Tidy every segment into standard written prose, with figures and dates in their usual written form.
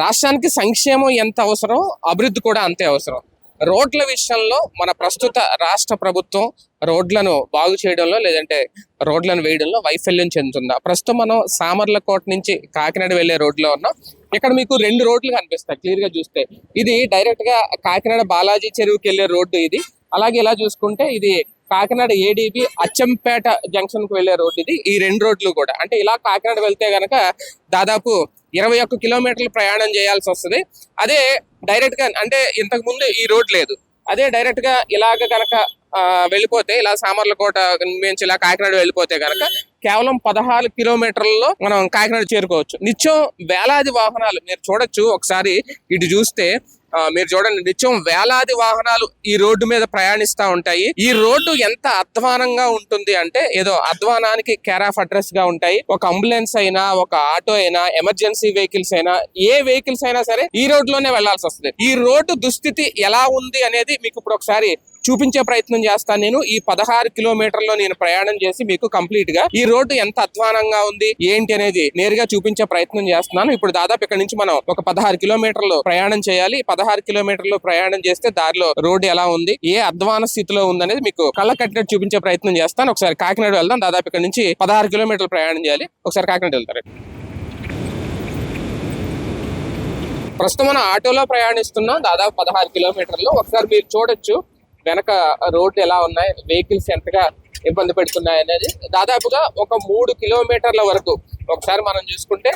రాష్ట్రానికి సంక్షేమం ఎంత అవసరం, అభివృద్ధి కూడా అంతే అవసరం. రోడ్ల విషయంలో మన ప్రస్తుత రాష్ట్ర ప్రభుత్వం రోడ్లను బాగు చేయడంలో లేదంటే రోడ్లను వేయడంలో వైఫల్యం చెందుతుందా? ప్రస్తుతం మనం సామర్లకోట నుంచి కాకినాడ వెళ్లే రోడ్లో ఉన్నాం. ఇక్కడ మీకు 2 రోడ్లు కనిపిస్తాయి క్లియర్ గా చూస్తే. ఇది డైరెక్ట్ గా కాకినాడ బాలాజీ చెరువుకి వెళ్లే రోడ్డు ఇది. అలాగే ఇలా చూసుకుంటే ఇది కాకినాడ ఏడీబీ అచ్చంపేట జంక్షన్ కు వెళ్లే రోడ్డు ఇది. ఈ 2 రోడ్లు కూడా అంటే ఇలా కాకినాడ వెళ్తే గనక దాదాపు 21 కిలోమీటర్లు ప్రయాణం చేయాల్సి వస్తుంది. అదే డైరెక్ట్ గా అంటే ఇంతకు ముందు ఈ రోడ్ లేదు. అదే డైరెక్ట్ గా ఇలాగ కనుక వెళ్ళిపోతే ఇలా సామర్లకోట నుంచి ఇలా కాకినాడ వెళ్ళిపోతే కనుక కేవలం 16 కిలోమీటర్లలో మనం కాకినాడ చేరుకోవచ్చు. నిత్యం వేలాది వాహనాలు మీరు చూడొచ్చు. ఒకసారి ఇటు చూస్తే మీరు చూడండి, నిత్యం వేలాది వాహనాలు ఈ రోడ్డు మీద ప్రయాణిస్తూ ఉంటాయి. ఈ రోడ్డు ఎంత అధ్వానంగా ఉంటుంది అంటే ఏదో అధ్వానానికి కేర్ ఆఫ్ అడ్రస్ గా ఉంటాయి. ఒక అంబులెన్స్ అయినా, ఒక ఆటో అయినా, ఎమర్జెన్సీ వెహికల్స్ అయినా, ఏ వెహికల్స్ అయినా సరే ఈ రోడ్లోనే వెళ్లాల్సి వస్తుంది. ఈ రోడ్డు దుస్థితి ఎలా ఉంది అనేది మీకు ఇప్పుడు ఒకసారి చూపించే ప్రయత్నం చేస్తాను. నేను ఈ 16 కిలోమీటర్లో నేను ప్రయాణం చేసి మీకు కంప్లీట్ గా ఈ రోడ్డు ఎంత అధ్వానంగా ఉంది ఏంటి అనేది నేరుగా చూపించే ప్రయత్నం చేస్తున్నాను. ఇప్పుడు దాదాపు ఇక్కడ నుంచి మనం ఒక 16 కిలోమీటర్లు ప్రయాణం చేయాలి. 16 కిలోమీటర్లు ప్రయాణం చేస్తే దారిలో రోడ్డు ఎలా ఉంది, ఏ అధ్వాన స్థితిలో ఉంది అనేది మీకు కళ్ళ కట్టినట్టు చూపించే ప్రయత్నం చేస్తాను. ఒకసారి కాకినాడ వెళ్దాం. దాదాపు ఇక్కడ నుంచి 16 కిలోమీటర్లు ప్రయాణం చేయాలి. ఒకసారి కాకినాడ వెళ్తారు. ప్రస్తుతం మనం ఆటోలో ప్రయాణిస్తున్నాం. దాదాపు 16 కిలోమీటర్లు. ఒకసారి మీరు చూడొచ్చు వెనక రోడ్డు ఎలా ఉన్నాయి, వెహికల్స్ ఎంతగా ఇబ్బంది పెడుతున్నాయి అనేది. దాదాపుగా ఒక 3 కిలోమీటర్ల వరకు ఒకసారి మనం చూసుకుంటే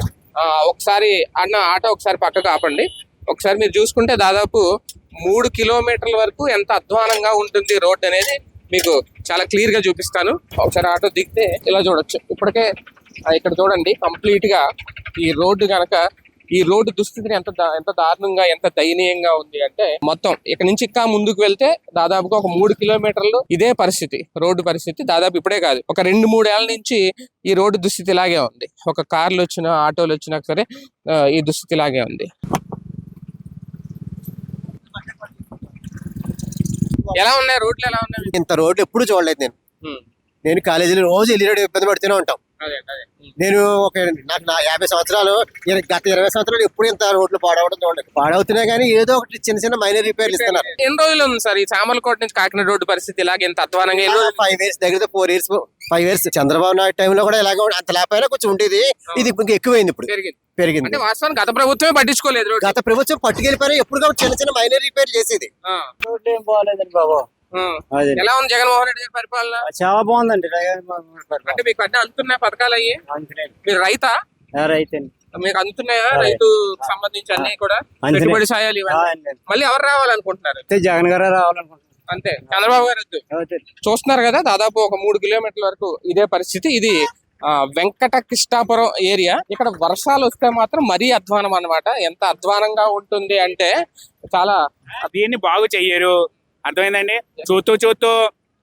ఒకసారి అన్న ఆటో ఒకసారి పక్కకు ఆపండి. ఒకసారి మీరు చూసుకుంటే దాదాపు 3 కిలోమీటర్ల వరకు ఎంత అధ్వానంగా ఉంటుంది రోడ్డు అనేది మీకు చాలా క్లియర్ గా చూపిస్తాను. ఒకసారి ఆటో దిగితే ఇలా చూడొచ్చు. ఇప్పటికే ఇక్కడ చూడండి కంప్లీట్ గా ఈ రోడ్డు కనుక ఈ రోడ్డు దుస్థితిని ఎంత దారుణంగా ఎంత దయనీయంగా ఉంది అంటే మొత్తం ఇక్కడ నుంచి ఇంకా ముందుకు వెళ్తే దాదాపుగా ఒక 3 కిలోమీటర్లు ఇదే పరిస్థితి, రోడ్డు పరిస్థితి. దాదాపు ఇప్పుడే కాదు, ఒక 2-3 ఏళ్ల నుంచి ఈ రోడ్డు దుస్థితి ఇలాగే ఉంది. ఒక కార్లు వచ్చినా, ఆటోలు వచ్చినా సరే ఈ దుస్థితి ఇలాగే ఉంది. ఎలా ఉన్నాయి రోడ్లు? ఎలా ఉన్నాయి? ఇంత రోడ్లు ఎప్పుడు చూడలేదు నేను కాలేజీలో రోజు వెళ్ళి ఇబ్బంది పడుతూనే ఉంటాం. నేను నాకు 50 సంవత్సరాలు, గత 20 సంవత్సరాలు ఎప్పుడు ఇంత రోడ్లు పాడవడం చూడలేదు. పాడవుతున్నాయి కానీ ఏదో ఒకటి చిన్న చిన్న మైనర్ రిపేర్లు ఇస్తున్నారు. ఎన్ని రోజులు ఉంది సార్ ఈ సామర్లకోట నుంచి కాకినాడ రోడ్డు పరిస్థితి ఇలాగే ఎంత అధ్వానంగా? 5 ఇయర్స్ దగ్గర 5 ఇయర్స్ చంద్రబాబు నాయుడు టైంలో కూడా ఇలాగే అంత లేకపోయినా కొంచెం ఉండేది. ఇది ఇంకా ఎక్కువైంది, ఇప్పుడు పెరిగింది. వాస్తవానికి గత ప్రభుత్వమే పట్టించుకోలేదు. గత ప్రభుత్వం పట్టుకెళ్ళిపోయినా ఎప్పుడు చిన్న చిన్న మైనర్ రిపేర్ చేసేది. రోడ్లు ఏం బాగాలేదండి బాబు. ఎలా ఉంది జగన్మోహన్ రెడ్డి గారి పరిపాలన? చాలా బాగుందండి. అంటే మీకు అన్ని అందుతున్నాయి పథకాలు అయ్యి? మీరు రైతా? రైతండి. మీకు అందుతున్నాయా రైతు సంబంధించి అన్ని కూడా పెట్టుబడి సాయాలు? మళ్ళీ ఎవరు రావాలనుకుంటున్నారు? జగన్ గారు రావాలనుకుంటున్నారు. అంతే, చంద్రబాబు గారు వద్దు. చూస్తున్నారు కదా, దాదాపు ఒక 3 కిలోమీటర్ల వరకు ఇదే పరిస్థితి. ఇది వెంకట కృష్ణాపురం ఏరియా. ఇక్కడ వర్షాలు వస్తే మాత్రం మరీ అధ్వానం అన్నమాట. ఎంత అధ్వానంగా ఉంటుంది అంటే చాలా. దీన్ని బాగు చెయ్యరు, అర్థమైందండి. చూస్తూ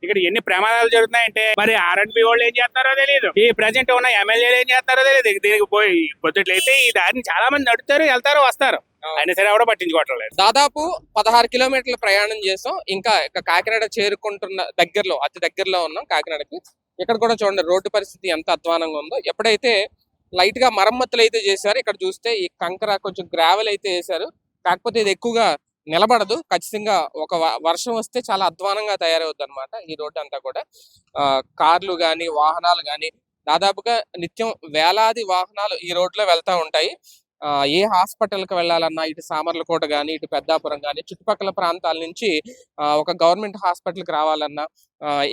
ఇక్కడ ఎన్ని ప్రమాదాలు జరుగుతున్నాయంటే మరి ఆర్ఎండ్బి వాళ్ళు ఏం చేస్తారో తెలియదు, ఈ ప్రజెంట్ ఉన్న ఎమ్మెల్యేలు ఏం చేస్తారో తెలియదు. దీనికి పోయి పొద్దుట్లయితే ఈ దారిని చాలా మంది నడుస్తారు, వెళ్తారు, వస్తారు, అయినా సరే ఎవడో పట్టించుకోవట్లేదు. దాదాపు 16 కిలోమీటర్లు ప్రయాణం చేసాం. ఇంకా కాకినాడ చేరుకుంటున్న దగ్గరలో, అతి దగ్గరలో ఉన్నాం కాకినాడకి. ఇక్కడ కూడా చూడండి రోడ్డు పరిస్థితి ఎంత అధ్వానంగా ఉందో. ఎప్పుడైతే లైట్ గా మరమ్మతులు అయితే చేశారు, ఇక్కడ చూస్తే ఈ కంకర కొంచెం గ్రావెల్ అయితే వేశారు. కాకపోతే ఇది ఎక్కువగా నిలబడదు. ఖచ్చితంగా ఒక వర్షం వస్తే చాలా అధ్వానంగా తయారవుద్ది అనమాట ఈ రోడ్డు అంతా కూడా. కార్లు గాని, వాహనాలు గాని దాదాపుగా నిత్యం వేలాది వాహనాలు ఈ రోడ్లో వెళ్తా ఉంటాయి. ఏ హాస్పిటల్కి వెళ్ళాలన్నా, ఇటు సామర్లకోట కానీ, ఇటు పెద్దాపురం కానీ, చుట్టుపక్కల ప్రాంతాల నుంచి ఒక గవర్నమెంట్ హాస్పిటల్కి రావాలన్నా,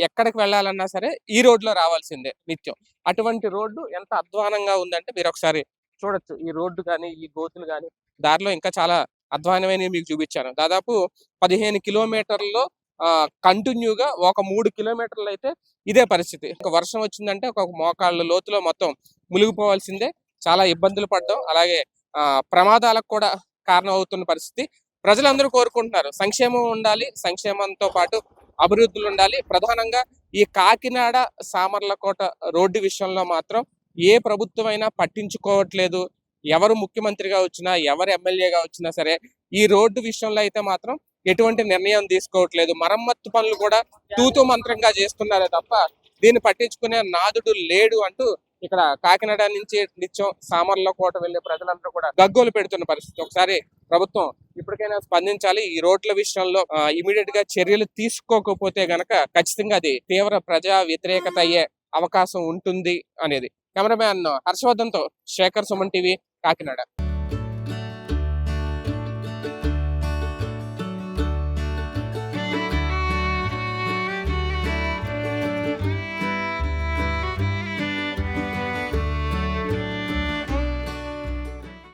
ఎక్కడికి వెళ్ళాలన్నా సరే ఈ రోడ్లో రావాల్సిందే నిత్యం. అటువంటి రోడ్డు ఎంత అధ్వానంగా ఉందంటే మీరు ఒకసారి చూడొచ్చు. ఈ రోడ్డు కానీ, ఈ గోతులు కానీ, దారిలో ఇంకా చాలా అధ్వానమైనవి మీకు చూపించాను. దాదాపు 15 కిలోమీటర్లలో కంటిన్యూగా ఒక 3 కిలోమీటర్లు అయితే ఇదే పరిస్థితి. ఒక వర్షం వచ్చిందంటే ఒక మోకాళ్ళ లోతులో మొత్తం మునిగిపోవాల్సిందే. చాలా ఇబ్బందులు పడడం, అలాగే ప్రమాదాలకు కూడా కారణం అవుతున్న పరిస్థితి. ప్రజలందరూ కోరుకుంటున్నారు సంక్షేమం ఉండాలి, సంక్షేమంతో పాటు అభివృద్ధులు ఉండాలి. ప్రధానంగా ఈ కాకినాడ సామర్లకోట రోడ్డు విషయంలో మాత్రం ఏ ప్రభుత్వం అయినా పట్టించుకోవట్లేదు. ఎవరు ముఖ్యమంత్రిగా వచ్చినా, ఎవరు ఎమ్మెల్యేగా వచ్చినా సరే ఈ రోడ్డు విషయంలో అయితే మాత్రం ఎటువంటి నిర్ణయం తీసుకోవట్లేదు. మరమ్మత్తు పనులు కూడా తూతూ మంత్రంగా చేస్తున్నారే తప్ప దీన్ని పట్టించుకునే నాదుడు లేడు అంటూ ఇక్కడ కాకినాడ నుంచి నిత్యం సామర్లకోట వెళ్లే ప్రజలందరూ కూడా గగ్గోలు పెడుతున్న పరిస్థితి. ఒకసారి ప్రభుత్వం ఇప్పటికైనా స్పందించాలి. ఈ రోడ్ల విషయంలో ఇమీడియట్ గా చర్యలు తీసుకోకపోతే గనక ఖచ్చితంగా అది తీవ్ర ప్రజా వ్యతిరేకత అయ్యే అవకాశం ఉంటుంది అనేది. కెమెరామ్యాన్ హర్షవర్ధన్ తో శేఖర్, సుమన్ టీవీ, కాకినాడ.